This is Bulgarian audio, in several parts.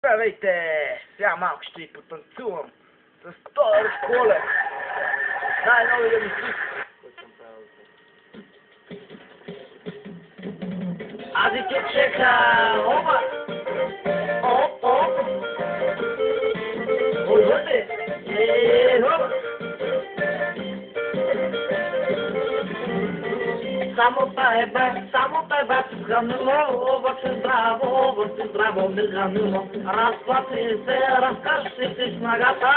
Здравейте! Сега малко ще ви потанцувам с този коле. Най-новия ми клип, който съм правил. Аз и те чека! Оба! Оп! Отвъде! Оба! Само пеба, гънило, вътре здраво, ми гънило. Разплати се, разкърши си с нагата,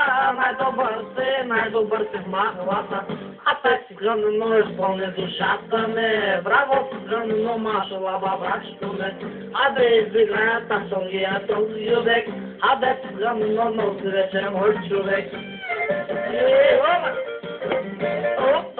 най-добър си в махлата. А те си гънило, изпълни душата ми, браво си гънило, машала бабачето ми. Абе изиграя таксонгия този човек, абе си гънило, но си вече мой човек. Оп!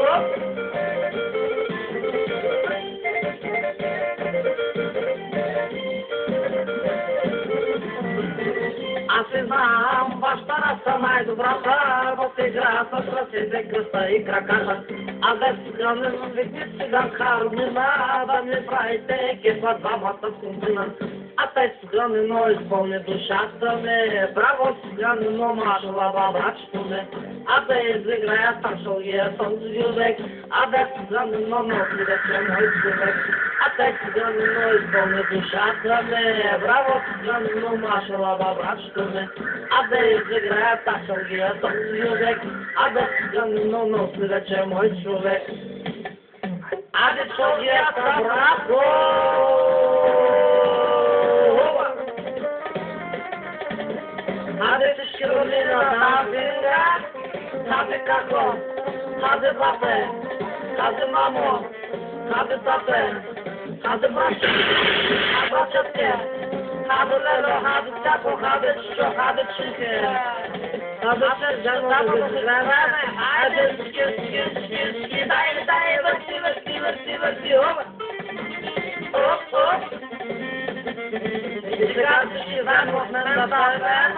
Аз се знам, баща са най-добрата, в играта с ръцете, кръста и краката. А да си гънем, видни си да хармина, да ми правите кефа двамата в комбина. А те си гънено, изпълни душата ми, браво си гънено, машала бабачето ми. А да изиграя таксонгия този човек, а да си гънено, но си вече мой човек. А те си гънено, изпълни душата ми, браво си гънено, машала бабачето ми. А да изиграя таксонгия този човек, а да си гънено, но си вече мой човек. Аде човека, браво! Аде всички роли на тази како, тази бате, тази мамо, тази тате, тази баче, бачетке, тази лело, тази цяко, тази чичо, тази чинке, тази чеждено, тази време, айде ски, дай, върти, оп, и сега всички заедно в мен да даваме.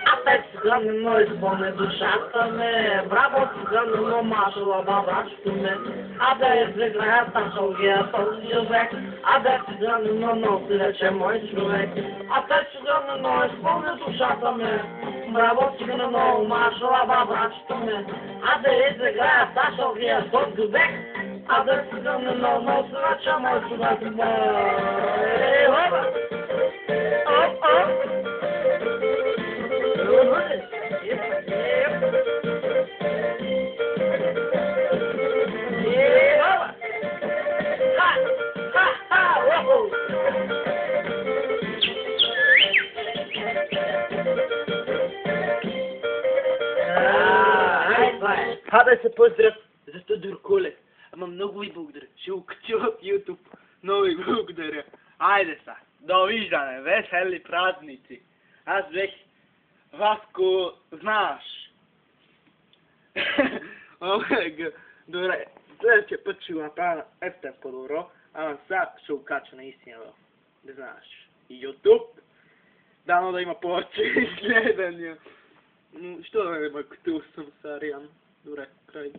А те си гънено, изпълни душата ми, браво си гънено, машала бабачето ми. А да изиграя таксонгия този човек, а да си гънено, но си вече мой човек. А те си гънено, изпълни душата ми, браво си гънено, машала бабачето ми. А да изиграя таксонгия този човек, а да си гънено, но си вече мой човек. Оп! Да се поздрав за Тодор Колев. Ама много ви благодаря. Ще го кача в YouTube. Много ви благодаря. Айде са. Довиждане. Весели празници. Аз бех Васко, знаеш. Омега. Добре. Следващия път ще го направя ефтен по-добро. Ама сега ще го кача наистина в, да знаеш, YouTube. Дано да има повече изгледания. Що да не ме като съм Сариан. Добре, край.